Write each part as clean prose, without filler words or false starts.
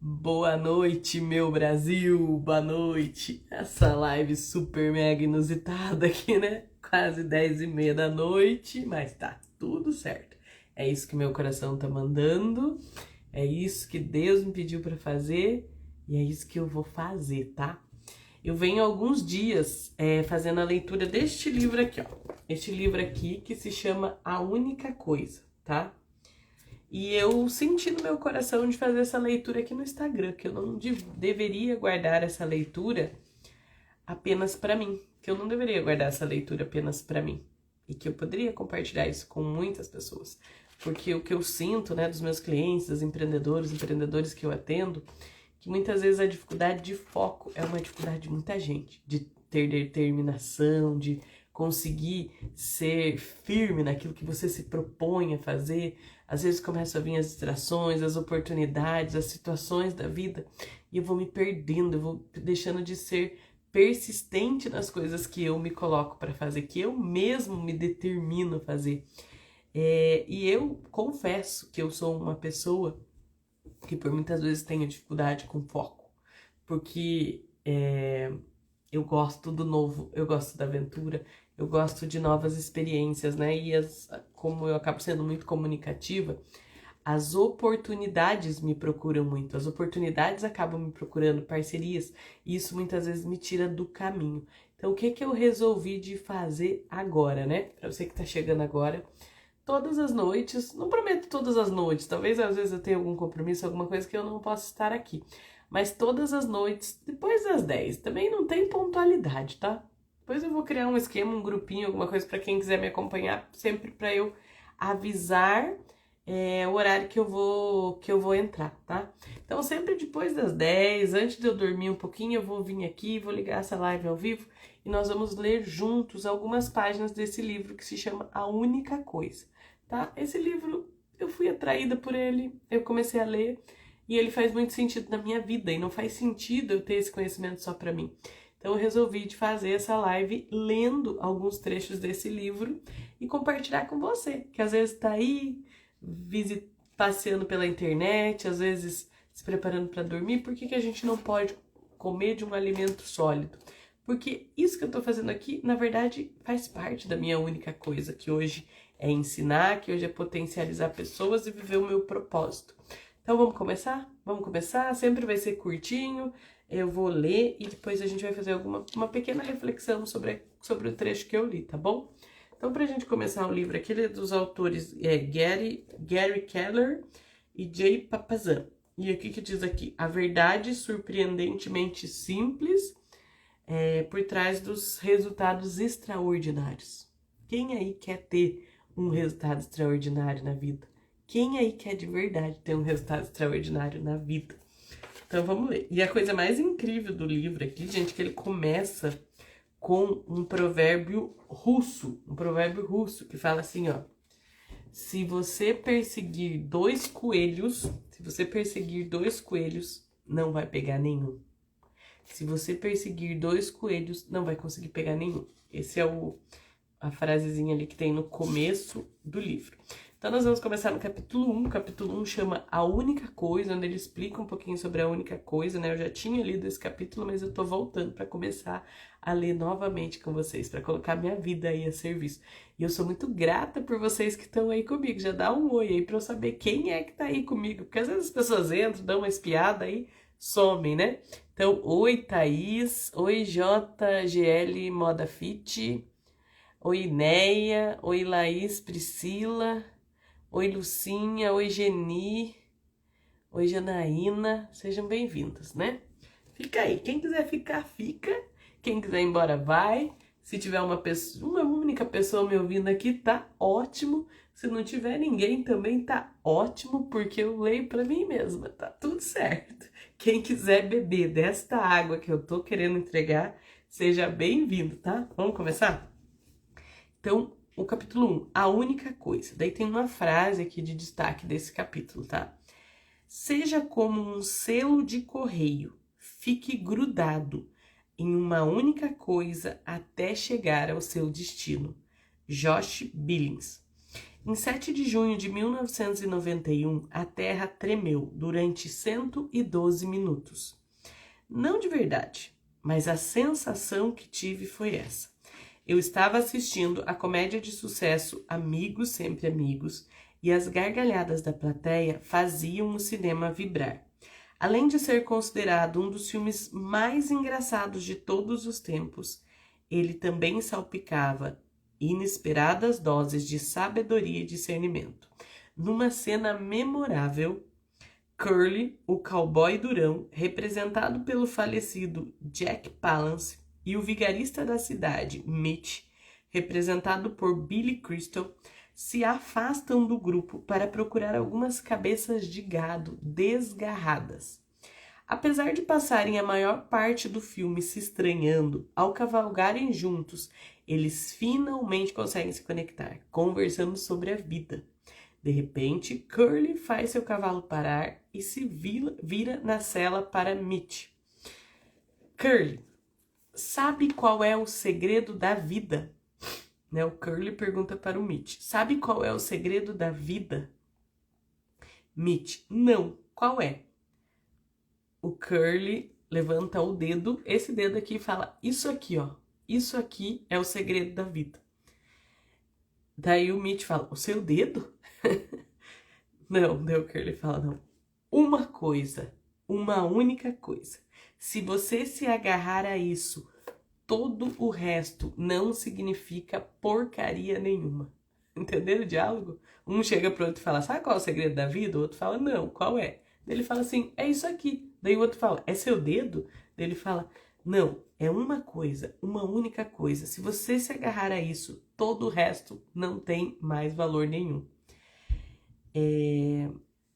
Boa noite, meu Brasil! Boa noite! Essa live super mega inusitada aqui, né? Quase 10h30 da noite, mas tá tudo certo. É isso que meu coração tá mandando, é isso que Deus me pediu pra fazer e é isso que eu vou fazer, tá? Eu venho há alguns dias fazendo a leitura deste livro aqui, ó. Este livro aqui que se chama A Única Coisa, tá? E eu senti no meu coração de fazer essa leitura aqui no Instagram, que eu não deveria guardar essa leitura apenas para mim, que eu não deveria guardar essa leitura apenas para mim, e que eu poderia compartilhar isso com muitas pessoas. Porque o que eu sinto, né, dos meus clientes, dos empreendedores que eu atendo, que muitas vezes a dificuldade de foco é uma dificuldade de muita gente, de ter determinação, de conseguir ser firme naquilo que você se propõe a fazer. Às vezes começam a vir as distrações, as oportunidades, as situações da vida e eu vou me perdendo, eu vou deixando de ser persistente nas coisas que eu me coloco para fazer, que eu mesmo me determino a fazer. E eu confesso que eu sou uma pessoa que por muitas vezes tenho dificuldade com foco, porque eu gosto do novo, eu gosto da aventura, eu gosto de novas experiências, né? E como eu acabo sendo muito comunicativa, as oportunidades me procuram muito, as oportunidades acabam me procurando, parcerias, e isso muitas vezes me tira do caminho. Então, o que que eu resolvi de fazer agora, né? Pra você que tá chegando agora, todas as noites, não prometo todas as noites, talvez às vezes eu tenha algum compromisso, alguma coisa que eu não possa estar aqui, mas todas as noites, depois das 10, também não tem pontualidade, tá? Depois eu vou criar um esquema, um grupinho, alguma coisa para quem quiser me acompanhar, sempre para eu avisar o horário que eu vou entrar, tá? Então sempre depois das 10, antes de eu dormir um pouquinho, eu vou vir aqui, vou ligar essa live ao vivo e nós vamos ler juntos algumas páginas desse livro que se chama A Única Coisa, tá? Esse livro, eu fui atraída por ele, eu comecei a ler e ele faz muito sentido na minha vida e não faz sentido eu ter esse conhecimento só para mim. Então eu resolvi de fazer essa live lendo alguns trechos desse livro e compartilhar com você, que às vezes tá aí passeando pela internet, às vezes se preparando para dormir. Por que a gente não pode comer de um alimento sólido? Porque isso que eu tô fazendo aqui, na verdade, faz parte da minha única coisa, que hoje é ensinar, que hoje é potencializar pessoas e viver o meu propósito. Então vamos começar? Vamos começar? Sempre vai ser curtinho, eu vou ler e depois a gente vai fazer uma pequena reflexão sobre o trecho que eu li, tá bom? Então, pra gente começar o livro aqui, ele é dos autores Gary Keller e Jay Papasan. E o que diz aqui? A verdade surpreendentemente simples por trás dos resultados extraordinários. Quem aí quer ter um resultado extraordinário na vida? Quem aí quer de verdade ter um resultado extraordinário na vida? Então vamos ler. E a coisa mais incrível do livro aqui, gente, que ele começa com um provérbio russo que fala assim, ó: se você perseguir dois coelhos, não vai pegar nenhum. Se você perseguir dois coelhos, não vai conseguir pegar nenhum. Esse é a frasezinha ali que tem no começo do livro. Então nós vamos começar no capítulo 1. O capítulo 1 chama A Única Coisa, onde ele explica um pouquinho sobre a única coisa, né? Eu já tinha lido esse capítulo, mas eu tô voltando para começar a ler novamente com vocês, para colocar minha vida aí a serviço. E eu sou muito grata por vocês que estão aí comigo. Já dá um oi aí para eu saber quem é que tá aí comigo, porque às vezes as pessoas entram, dão uma espiada aí, somem, né? Então, oi Thaís, oi JGL Moda Fit, oi Neia, oi Laís Priscila, oi Lucinha, oi Geni, oi Janaína, sejam bem-vindos, né? Fica aí, quem quiser ficar, fica, quem quiser ir embora, vai. Se tiver uma única pessoa me ouvindo aqui, tá ótimo. Se não tiver ninguém, também tá ótimo, porque eu leio pra mim mesma, tá tudo certo. Quem quiser beber desta água que eu tô querendo entregar, seja bem-vindo, tá? Vamos começar? Então, o capítulo 1, a única coisa. Daí tem uma frase aqui de destaque desse capítulo, tá? Seja como um selo de correio, fique grudado em uma única coisa até chegar ao seu destino. Josh Billings. Em 7 de junho de 1991, a Terra tremeu durante 112 minutos. Não de verdade, mas a sensação que tive foi essa. Eu estava assistindo a comédia de sucesso Amigos Sempre Amigos e as gargalhadas da plateia faziam o cinema vibrar. Além de ser considerado um dos filmes mais engraçados de todos os tempos, ele também salpicava inesperadas doses de sabedoria e discernimento. Numa cena memorável, Curly, o cowboy durão, representado pelo falecido Jack Palance, e o vigarista da cidade, Mitch, representado por Billy Crystal, se afastam do grupo para procurar algumas cabeças de gado desgarradas. Apesar de passarem a maior parte do filme se estranhando, ao cavalgarem juntos, eles finalmente conseguem se conectar, conversando sobre a vida. De repente, Curly faz seu cavalo parar e se vira na sela para Mitch. Curly, sabe qual é o segredo da vida? O Curly pergunta para o Mitch. Sabe qual é o segredo da vida? Mitch, não. Qual é? O Curly levanta o dedo, esse dedo aqui, e fala, isso aqui, ó. Isso aqui é o segredo da vida. Daí o Mitch fala, o seu dedo? Não, daí o Curly fala, não. Uma coisa, uma única coisa. Se você se agarrar a isso, todo o resto não significa porcaria nenhuma. Entenderam o diálogo? Um chega pro outro e fala, sabe qual é o segredo da vida? O outro fala, não, qual é? Ele fala assim, é isso aqui. Daí o outro fala, é seu dedo? Daí ele fala, não, é uma coisa, uma única coisa. Se você se agarrar a isso, todo o resto não tem mais valor nenhum.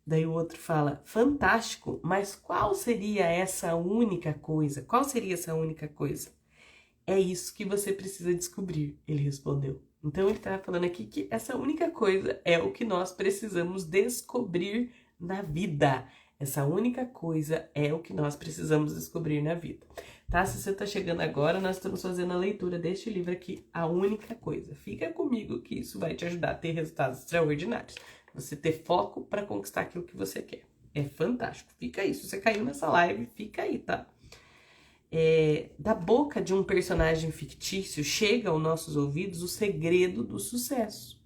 Daí o outro fala, fantástico, mas qual seria essa única coisa? Qual seria essa única coisa? É isso que você precisa descobrir, ele respondeu. Então ele está falando aqui que essa única coisa é o que nós precisamos descobrir na vida. Essa única coisa é o que nós precisamos descobrir na vida. Tá? Se você está chegando agora, nós estamos fazendo a leitura deste livro aqui, A Única Coisa. Fica comigo que isso vai te ajudar a ter resultados extraordinários. Você ter foco para conquistar aquilo que você quer. É fantástico. Fica aí. Se você caiu nessa live, fica aí, tá? Da boca de um personagem fictício chega aos nossos ouvidos o segredo do sucesso.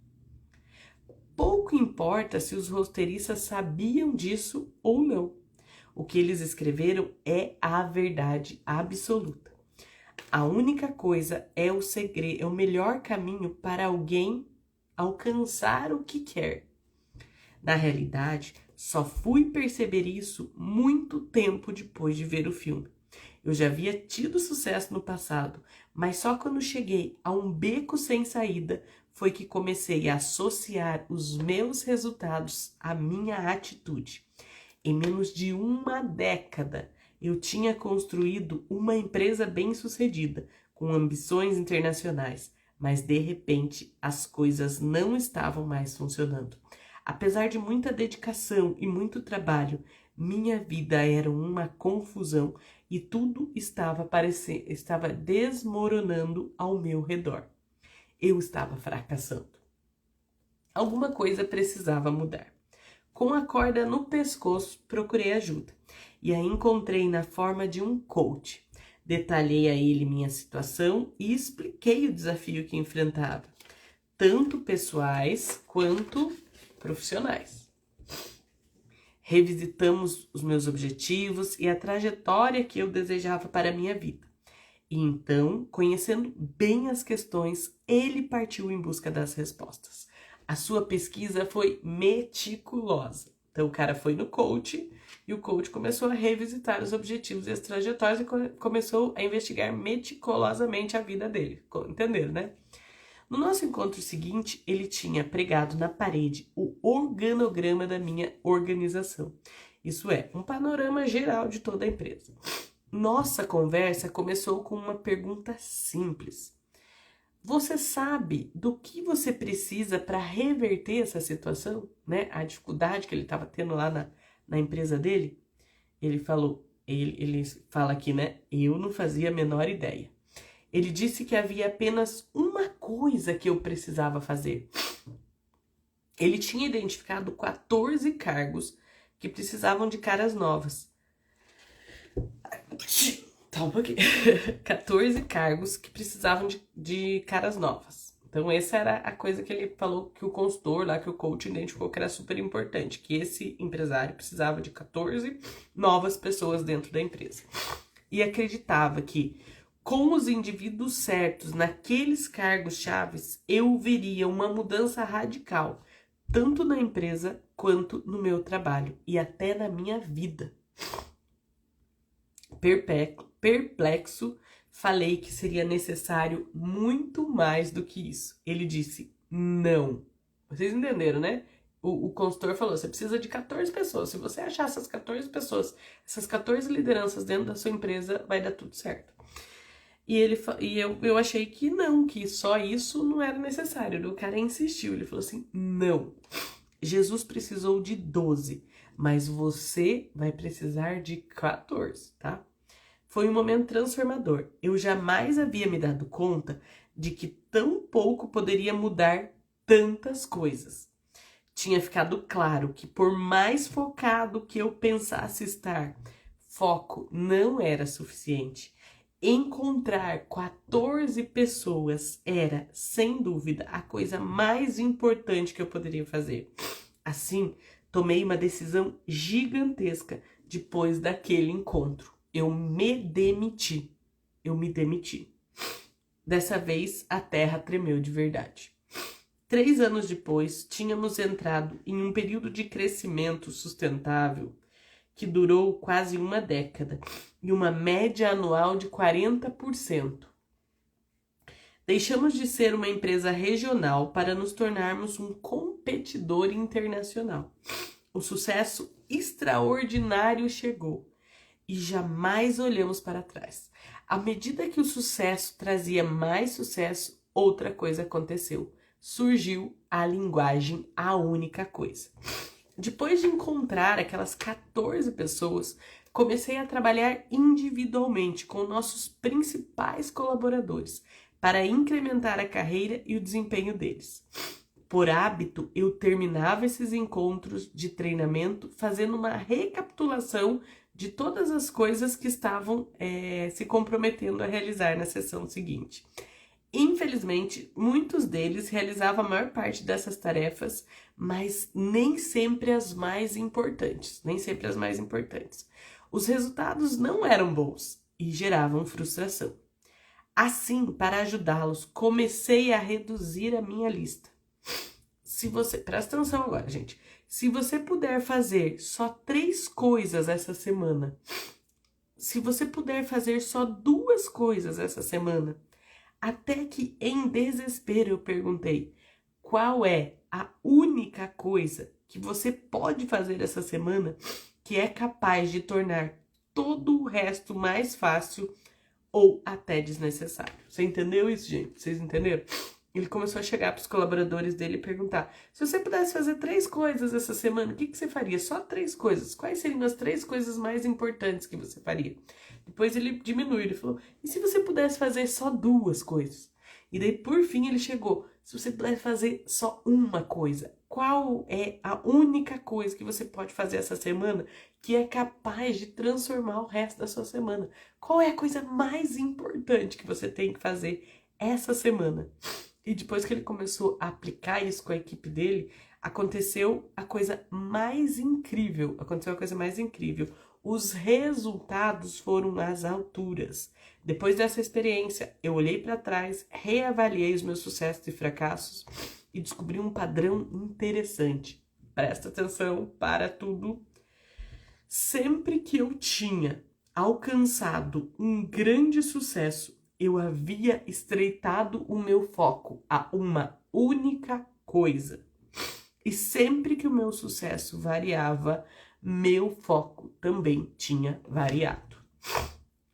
Pouco importa se os roteiristas sabiam disso ou não. O que eles escreveram é a verdade absoluta. A única coisa é o segredo, é o melhor caminho para alguém alcançar o que quer. Na realidade, só fui perceber isso muito tempo depois de ver o filme. Eu já havia tido sucesso no passado, mas só quando cheguei a um beco sem saída foi que comecei a associar os meus resultados à minha atitude. Em menos de uma década, eu tinha construído uma empresa bem-sucedida, com ambições internacionais, mas de repente as coisas não estavam mais funcionando. Apesar de muita dedicação e muito trabalho, minha vida era uma confusão e tudo estava desmoronando ao meu redor. Eu estava fracassando. Alguma coisa precisava mudar. Com a corda no pescoço, procurei ajuda e a encontrei na forma de um coach. Detalhei a ele minha situação e expliquei o desafio que enfrentava, tanto pessoais quanto profissionais. Revisitamos os meus objetivos e a trajetória que eu desejava para a minha vida. E então, conhecendo bem as questões, ele partiu em busca das respostas. A sua pesquisa foi meticulosa. Então, o cara foi no coach e o coach começou a revisitar os objetivos e as trajetórias e começou a investigar meticulosamente a vida dele. Entenderam, né? No nosso encontro seguinte, ele tinha pregado na parede o organograma da minha organização. Isso é, um panorama geral de toda a empresa. Nossa conversa começou com uma pergunta simples. Você sabe do que você precisa para reverter essa situação? Né? A dificuldade que ele estava tendo lá na empresa dele? Ele fala aqui, né? Eu não fazia a menor ideia. Ele disse que havia apenas uma coisa que eu precisava fazer. Ele tinha identificado 14 cargos que precisavam de caras novas. Tá um pouquinho. 14 cargos que precisavam de caras novas. Então, essa era a coisa que ele falou que o consultor lá, que o coach identificou que era super importante, que esse empresário precisava de 14 novas pessoas dentro da empresa. E acreditava que, com os indivíduos certos naqueles cargos chaves, eu veria uma mudança radical, tanto na empresa quanto no meu trabalho e até na minha vida. Perplexo, falei que seria necessário muito mais do que isso. Ele disse, não. Vocês entenderam, né? O consultor falou, você precisa de 14 pessoas. Se você achar essas 14 pessoas, essas 14 lideranças dentro da sua empresa, vai dar tudo certo. E eu achei que não, que só isso não era necessário. O cara insistiu, ele falou assim, não. Jesus precisou de 12, mas você vai precisar de 14, tá? Foi um momento transformador. Eu jamais havia me dado conta de que tão pouco poderia mudar tantas coisas. Tinha ficado claro que por mais focado que eu pensasse estar, foco não era suficiente. Encontrar 14 pessoas era, sem dúvida, a coisa mais importante que eu poderia fazer. Assim, tomei uma decisão gigantesca depois daquele encontro. Eu me demiti. Dessa vez, a terra tremeu de verdade. 3 anos depois, tínhamos entrado em um período de crescimento sustentável que durou quase uma década e uma média anual de 40%. Deixamos de ser uma empresa regional para nos tornarmos um competidor internacional. O sucesso extraordinário chegou e jamais olhamos para trás. À medida que o sucesso trazia mais sucesso, outra coisa aconteceu. Surgiu a linguagem, a única coisa. Depois de encontrar aquelas 14 pessoas, comecei a trabalhar individualmente com nossos principais colaboradores para incrementar a carreira e o desempenho deles. Por hábito, eu terminava esses encontros de treinamento fazendo uma recapitulação de todas as coisas que estavam se comprometendo a realizar na sessão seguinte. Infelizmente, muitos deles realizavam a maior parte dessas tarefas, mas nem sempre as mais importantes. Os resultados não eram bons e geravam frustração. Assim, para ajudá-los, comecei a reduzir a minha lista. Presta atenção agora, gente. Se você puder fazer só 3 coisas essa semana, se você puder fazer só 2 coisas essa semana, até que em desespero eu perguntei, qual é a única coisa que você pode fazer essa semana que é capaz de tornar todo o resto mais fácil ou até desnecessário? Você entendeu isso, gente? Vocês entenderam? Ele começou a chegar para os colaboradores dele e perguntar, se você pudesse fazer 3 coisas essa semana, o que você faria? Só 3 coisas. Quais seriam as 3 coisas mais importantes que você faria? Depois ele diminuiu, ele falou, e se você pudesse fazer só 2 coisas? E daí, por fim, ele chegou, se você pudesse fazer só uma coisa, qual é a única coisa que você pode fazer essa semana que é capaz de transformar o resto da sua semana? Qual é a coisa mais importante que você tem que fazer essa semana? E depois que ele começou a aplicar isso com a equipe dele, aconteceu a coisa mais incrível. Os resultados foram às alturas. Depois dessa experiência, eu olhei para trás, reavaliei os meus sucessos e fracassos e descobri um padrão interessante. Presta atenção para tudo. Sempre que eu tinha alcançado um grande sucesso, eu havia estreitado o meu foco a uma única coisa. E sempre que o meu sucesso variava, meu foco também tinha variado.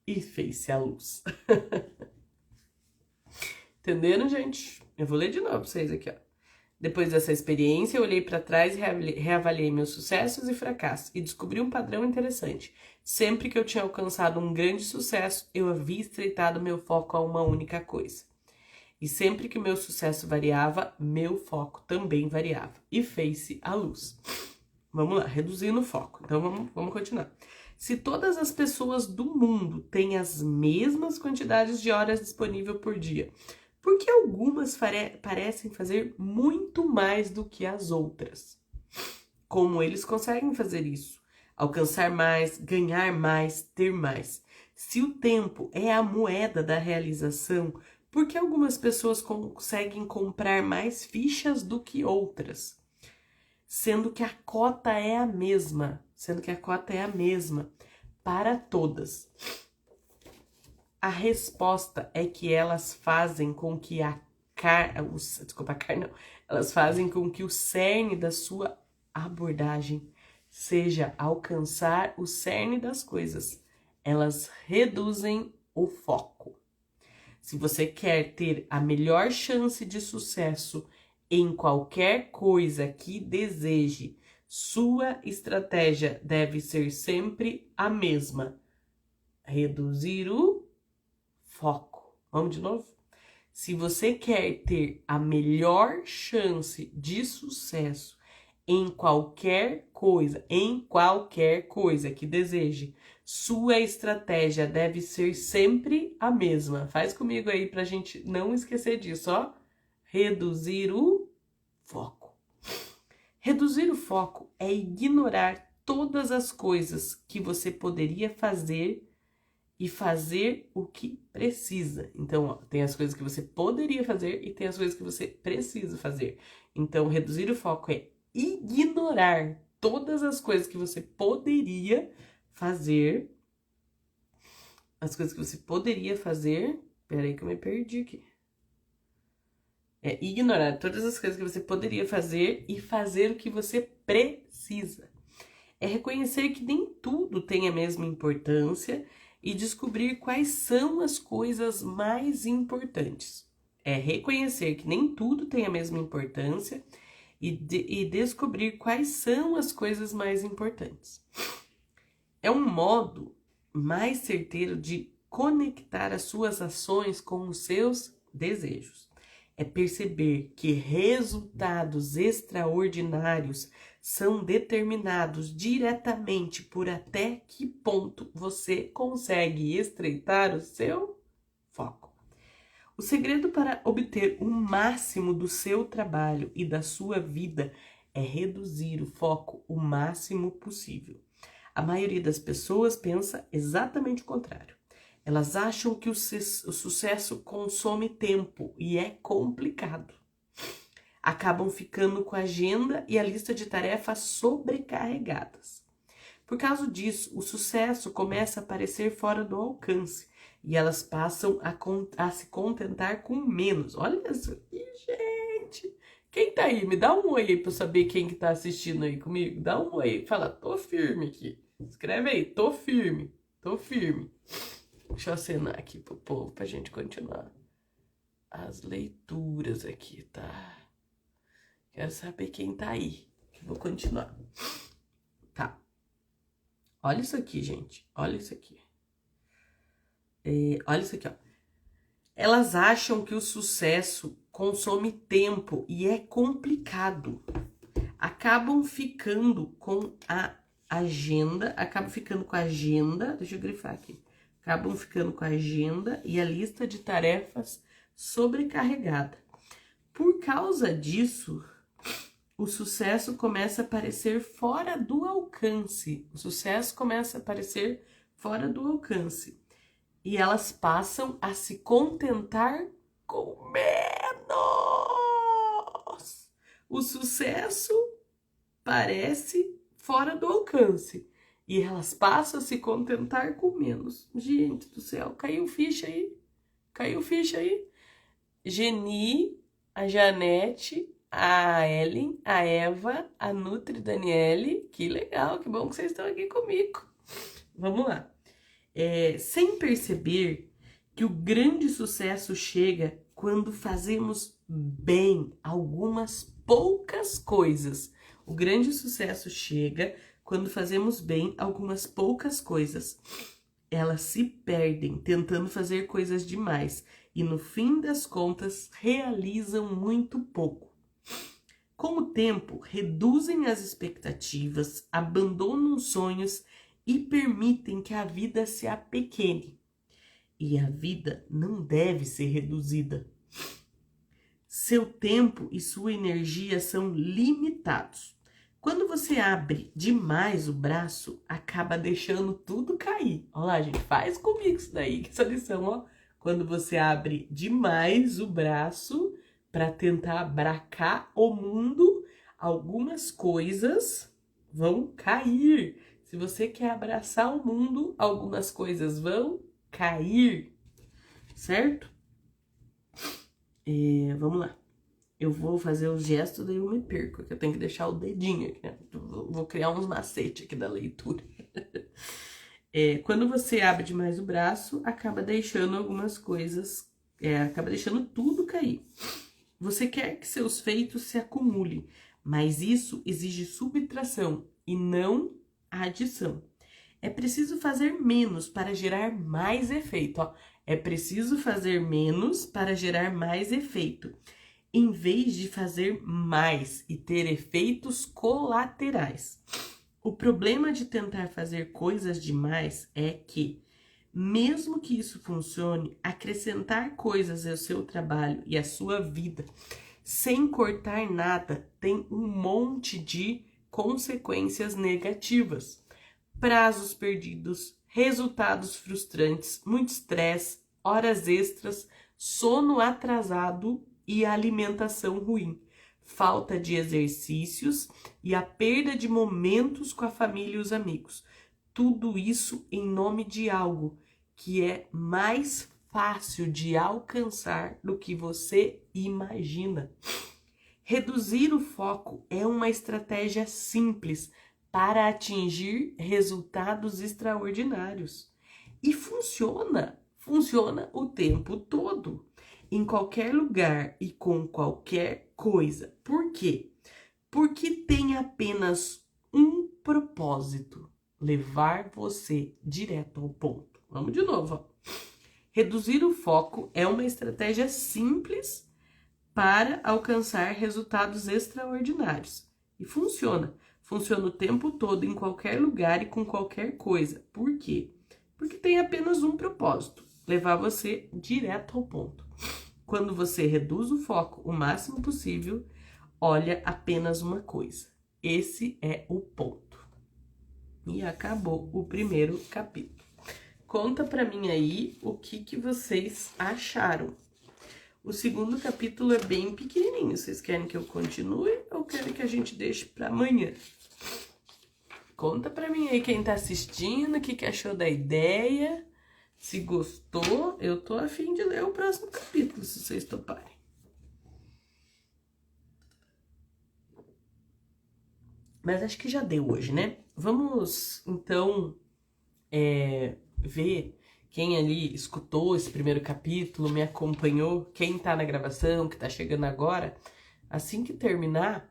E fez-se a luz. Entenderam, gente? Eu vou ler de novo pra vocês aqui, ó. Depois dessa experiência, eu olhei para trás e reavaliei meus sucessos e fracassos e descobri um padrão interessante. Sempre que eu tinha alcançado um grande sucesso, eu havia estreitado meu foco a uma única coisa. E sempre que o meu sucesso variava, meu foco também variava. E fez-se a luz. Vamos lá, reduzindo o foco. Então, vamos continuar. Se todas as pessoas do mundo têm as mesmas quantidades de horas disponíveis por dia, por que algumas parecem fazer muito mais do que as outras? Como eles conseguem fazer isso? Alcançar mais, ganhar mais, ter mais. Se o tempo é a moeda da realização, por que algumas pessoas conseguem comprar mais fichas do que outras? Sendo que a cota é a mesma. Para todas. A resposta é que elas fazem com que elas fazem com que o cerne da sua abordagem seja alcançar o cerne das coisas. Elas reduzem o foco. Se você quer ter a melhor chance de sucesso em qualquer coisa que deseje, sua estratégia deve ser sempre a mesma: reduzir o foco. Vamos de novo? Se você quer ter a melhor chance de sucesso em qualquer coisa que deseje, sua estratégia deve ser sempre a mesma. Faz comigo aí pra gente não esquecer disso, ó. Reduzir o foco. Reduzir o foco é ignorar todas as coisas que você poderia fazer e fazer o que precisa. Então, ó, tem as coisas que você poderia fazer e tem as coisas que você precisa fazer. Então, reduzir o foco é ignorar todas as coisas que você poderia fazer. As coisas que você poderia fazer. Peraí que eu me perdi aqui. É ignorar todas as coisas que você poderia fazer e fazer o que você precisa. É reconhecer que nem tudo tem a mesma importância e descobrir quais são as coisas mais importantes. É reconhecer que nem tudo tem a mesma importância e descobrir quais são as coisas mais importantes. É um modo mais certeiro de conectar as suas ações com os seus desejos. É perceber que resultados extraordinários são determinados diretamente por até que ponto você consegue estreitar o seu foco. O segredo para obter o máximo do seu trabalho e da sua vida é reduzir o foco o máximo possível. A maioria das pessoas pensa exatamente o contrário. Elas acham que o sucesso consome tempo e é complicado. Acabam ficando com a agenda e a lista de tarefas sobrecarregadas. Por causa disso, o sucesso começa a parecer fora do alcance e elas passam a se contentar com menos. Olha isso aqui, gente! Quem tá aí? Me dá um oi aí pra eu saber quem que tá assistindo aí comigo. Dá um oi aí. Fala, tô firme aqui. Escreve aí, tô firme. Deixa eu acenar aqui pro povo pra gente continuar as leituras aqui, tá? Quero saber quem tá aí, que vou continuar. Tá. Olha isso aqui, gente. Olha isso aqui. Olha isso aqui, ó. Elas acham que o sucesso consome tempo e é complicado. Acabam ficando com a agenda, deixa eu grifar aqui. Acabam ficando com a agenda e a lista de tarefas sobrecarregada. Por causa disso, o sucesso começa a parecer fora do alcance. E elas passam a se contentar com menos. O sucesso parece fora do alcance. E elas passam a se contentar com menos. Gente do céu, caiu ficha aí. Geni, a Janete, a Ellen, a Eva, a Nutri Daniele. Que legal, que bom que vocês estão aqui comigo. Vamos lá. Sem perceber que o grande sucesso chega quando fazemos bem algumas poucas coisas. O grande sucesso chega quando fazemos bem algumas poucas coisas. Elas se perdem tentando fazer coisas demais e no fim das contas realizam muito pouco. Com o tempo, reduzem as expectativas, abandonam sonhos e permitem que a vida se apequene. E a vida não deve ser reduzida. Seu tempo e sua energia são limitados. Quando você abre demais o braço, acaba deixando tudo cair. Olha lá, gente, faz comigo isso daí, essa lição, ó. Quando você abre demais o braço para tentar abraçar o mundo, algumas coisas vão cair. Se você quer abraçar o mundo, algumas coisas vão cair, certo? Vamos lá. Eu vou fazer o gesto, daí eu me perco, que eu tenho que deixar o dedinho aqui, né? Vou criar uns macetes aqui da leitura. Quando você abre demais o braço, acaba deixando algumas coisas, acaba deixando tudo cair. Você quer que seus feitos se acumulem, mas isso exige subtração e não adição. É preciso fazer menos para gerar mais efeito, ó. É preciso fazer menos para gerar mais efeito, em vez de fazer mais e ter efeitos colaterais. O problema de tentar fazer coisas demais é que, mesmo que isso funcione, acrescentar coisas ao seu trabalho e à sua vida, sem cortar nada, tem um monte de consequências negativas. Prazos perdidos, resultados frustrantes, muito estresse, horas extras, sono atrasado e alimentação ruim, falta de exercícios e a perda de momentos com a família e os amigos. Tudo isso em nome de algo que é mais fácil de alcançar do que você imagina. Reduzir o foco é uma estratégia simples para atingir resultados extraordinários. E funciona o tempo todo, em qualquer lugar e com qualquer coisa. Por quê? Porque tem apenas um propósito: levar você direto ao ponto. Vamos de novo, ó. Reduzir o foco é uma estratégia simples para alcançar resultados extraordinários. E funciona. Funciona o tempo todo, em qualquer lugar e com qualquer coisa. Por quê? Porque tem apenas um propósito: levar você direto ao ponto. Quando você reduz o foco o máximo possível, olha apenas uma coisa. Esse é o ponto. E acabou o primeiro capítulo. Conta pra mim aí o que vocês acharam. O segundo capítulo é bem pequenininho. Vocês querem que eu continue ou querem que a gente deixe pra amanhã? Conta pra mim aí quem tá assistindo, o que achou da ideia. Se gostou, eu tô a fim de ler o próximo capítulo, se vocês toparem. Mas acho que já deu hoje, né? Vamos, então, ver quem ali escutou esse primeiro capítulo, me acompanhou, quem tá na gravação, que tá chegando agora. Assim que terminar,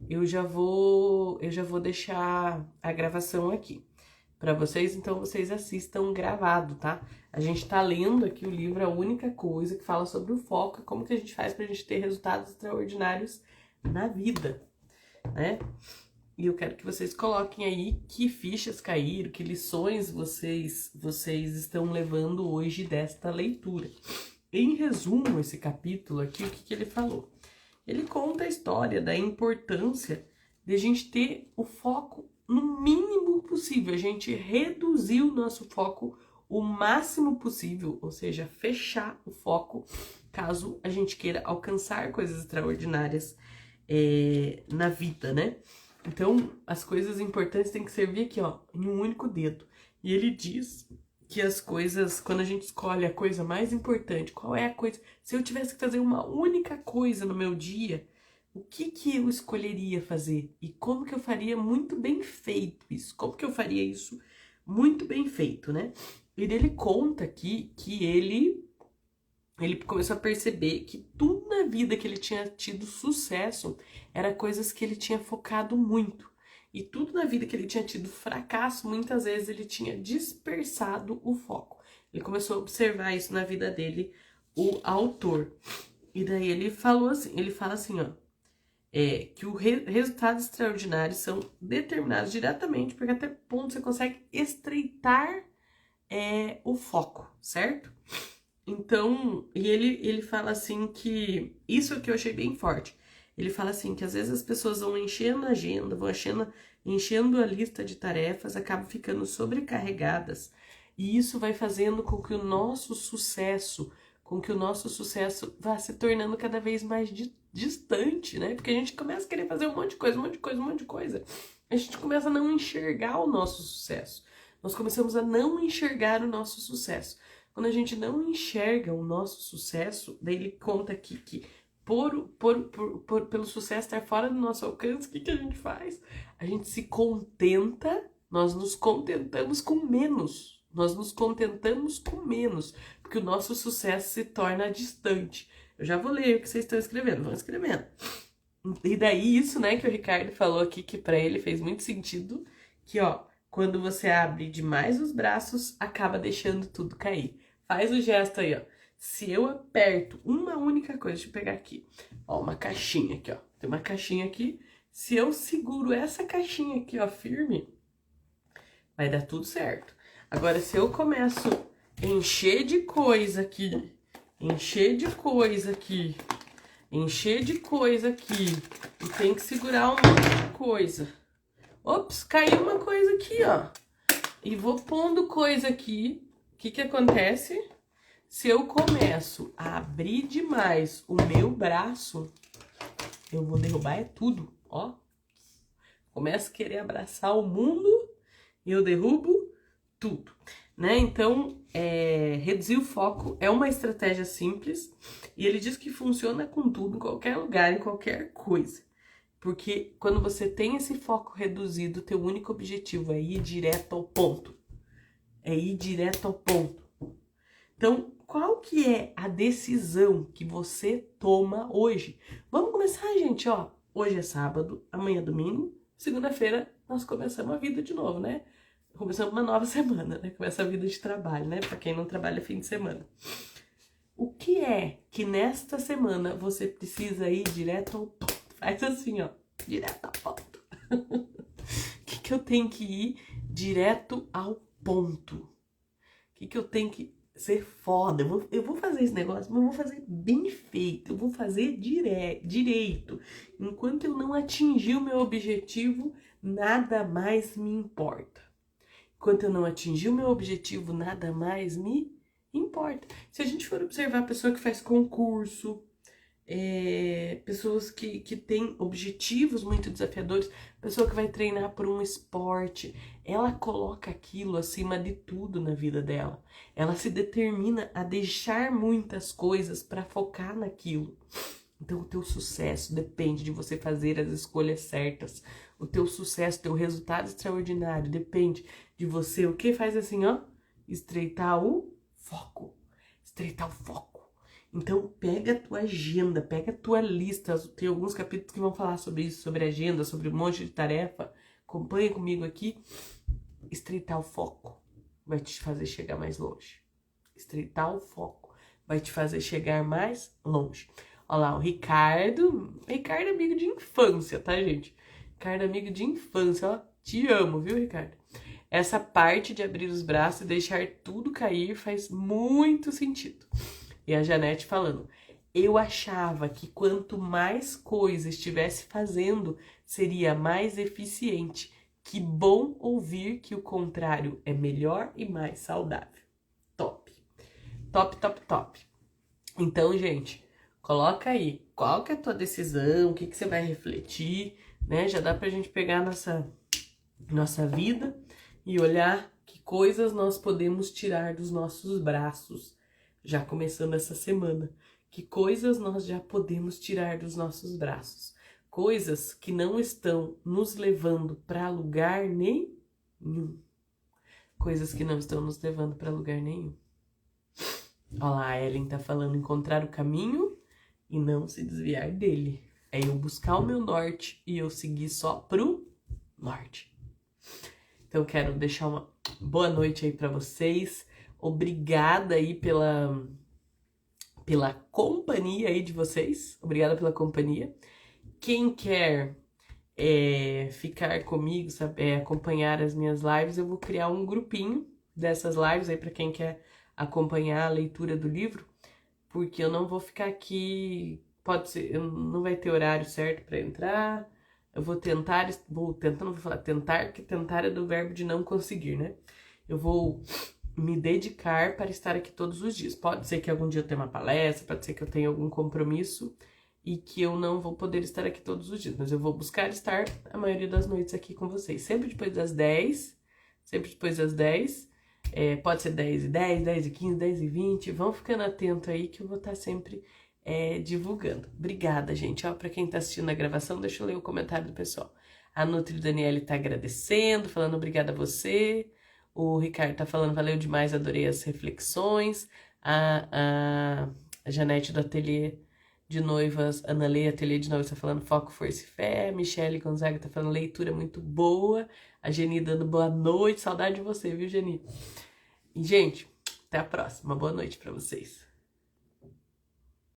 eu já vou deixar a gravação aqui para vocês, então vocês assistam gravado, tá? A gente tá lendo aqui o livro A Única Coisa, que fala sobre o foco e como que a gente faz pra gente ter resultados extraordinários na vida, né? E eu quero que vocês coloquem aí que fichas caíram, que lições vocês estão levando hoje desta leitura. Em resumo, esse capítulo aqui, o que ele falou? Ele conta a história da importância de a gente ter o foco no mínimo possível, a gente reduzir o nosso foco o máximo possível, ou seja, fechar o foco caso a gente queira alcançar coisas extraordinárias na vida, né? Então, as coisas importantes têm que servir aqui, ó, em um único dedo. E ele diz que as coisas, quando a gente escolhe a coisa mais importante, qual é a coisa... Se eu tivesse que fazer uma única coisa no meu dia, o que eu escolheria fazer? E como que eu faria muito bem feito isso? Como que eu faria isso muito bem feito, né? E ele conta aqui que ele começou a perceber que tudo na vida que ele tinha tido sucesso era coisas que ele tinha focado muito. E tudo na vida que ele tinha tido fracasso, muitas vezes ele tinha dispersado o foco. Ele começou a observar isso na vida dele o autor. E daí ele fala assim, ó, que os resultados extraordinários são determinados diretamente, porque até ponto você consegue estreitar o foco, certo? Então, e ele fala assim que, isso que eu achei bem forte, ele fala assim que às vezes as pessoas vão enchendo a agenda, vão enchendo a lista de tarefas, acabam ficando sobrecarregadas, e isso vai fazendo com que o nosso sucesso vá se tornando cada vez mais distante, né? Porque a gente começa a querer fazer um monte de coisa, um monte de coisa, um monte de coisa. A gente começa a não enxergar o nosso sucesso. Nós começamos a não enxergar o nosso sucesso. Quando a gente não enxerga o nosso sucesso, daí ele conta aqui que pelo sucesso estar fora do nosso alcance, o que a gente faz? A gente se contenta, nós nos contentamos com menos. Nós nos contentamos com menos, porque o nosso sucesso se torna distante. Eu já vou ler o que vocês estão escrevendo, vão escrevendo. E daí isso, né, que o Ricardo falou aqui, que pra ele fez muito sentido, que ó, quando você abre demais os braços, acaba deixando tudo cair. Faz o gesto aí, ó. Se eu aperto uma única coisa, deixa eu pegar aqui, ó, uma caixinha aqui, ó. Tem uma caixinha aqui. Se eu seguro essa caixinha aqui, ó, firme, vai dar tudo certo. Agora, se eu começo a encher de coisa aqui, encher de coisa aqui, e tem que segurar um monte de coisa. Ops, caiu uma coisa aqui, ó. E vou pondo coisa aqui. O que acontece? Se eu começo a abrir demais o meu braço, eu vou derrubar tudo, ó. Começo a querer abraçar o mundo e eu derrubo tudo, né? Então, reduzir o foco é uma estratégia simples e ele diz que funciona com tudo, em qualquer lugar, em qualquer coisa. Porque quando você tem esse foco reduzido, teu único objetivo é ir direto ao ponto. Então, qual que é a decisão que você toma hoje? Vamos começar, gente, ó. Hoje é sábado, amanhã é domingo, segunda-feira nós começamos a vida de novo, né? Começamos uma nova semana, né? Começa a vida de trabalho, né? Pra quem não trabalha fim de semana. O que é que nesta semana você precisa ir direto ao ponto? Faz assim, ó, direto ao ponto. O que eu tenho que ir direto ao ponto? O que eu tenho que ser foda? Eu vou fazer esse negócio, mas eu vou fazer bem feito. Eu vou fazer direito. Enquanto eu não atingir o meu objetivo, nada mais me importa. Enquanto eu não atingir o meu objetivo, nada mais me importa. Se a gente for observar a pessoa que faz concurso, pessoas que têm objetivos muito desafiadores, pessoa que vai treinar por um esporte, ela coloca aquilo acima de tudo na vida dela. Ela se determina a deixar muitas coisas para focar naquilo. Então o teu sucesso depende de você fazer as escolhas certas. O teu sucesso, teu resultado extraordinário depende de você, o que faz assim, ó? Estreitar o foco. Estreitar o foco. Então, pega a tua agenda, pega a tua lista. Tem alguns capítulos que vão falar sobre isso, sobre agenda, sobre um monte de tarefa. Acompanha comigo aqui. Estreitar o foco vai te fazer chegar mais longe. Estreitar o foco vai te fazer chegar mais longe. Olha lá, o Ricardo. Ricardo é amigo de infância, tá, gente? Ricardo é amigo de infância, ó. Te amo, viu, Ricardo? Essa parte de abrir os braços e deixar tudo cair faz muito sentido. E a Janete falando, eu achava que quanto mais coisa estivesse fazendo, seria mais eficiente. Que bom ouvir que o contrário é melhor e mais saudável. Top. Top, top, top. Então, gente, coloca aí, qual que é a tua decisão, o que você vai refletir, né? Já dá pra gente pegar nossa vida e olhar que coisas nós podemos tirar dos nossos braços. Já começando essa semana, que coisas nós já podemos tirar dos nossos braços? Coisas que não estão nos levando para lugar nenhum. Coisas que não estão nos levando para lugar nenhum. Olha lá, a Ellen tá falando encontrar o caminho e não se desviar dele. É eu buscar o meu norte e eu seguir só pro norte. Então, quero deixar uma boa noite aí para vocês. Obrigada aí pela pela companhia aí de vocês. Obrigada pela companhia. Quem quer ficar comigo, sabe, acompanhar as minhas lives, eu vou criar um grupinho dessas lives aí para quem quer acompanhar a leitura do livro, porque eu não vou ficar aqui, pode ser, não vai ter horário certo para entrar. Eu vou tentar, não vou falar tentar, que tentar é do verbo de não conseguir, né? Eu vou me dedicar para estar aqui todos os dias. Pode ser que algum dia eu tenha uma palestra, pode ser que eu tenha algum compromisso e que eu não vou poder estar aqui todos os dias, mas eu vou buscar estar a maioria das noites aqui com vocês, sempre depois das 10, pode ser 10h10, 10h15, 10h20, vão ficando atento aí que eu vou estar sempre divulgando. Obrigada, gente. Ó, para quem tá assistindo a gravação, deixa eu ler o comentário do pessoal. A Nutri Daniele tá agradecendo, falando obrigada a você. O Ricardo tá falando, valeu demais, adorei as reflexões. A Janete do Ateliê de Noivas, Ana Lê, Ateliê de Noivas, tá falando foco, força e fé. Michele Gonzaga tá falando leitura muito boa. A Geni dando boa noite, saudade de você, viu, Geni? E, gente, até a próxima. Boa noite pra vocês.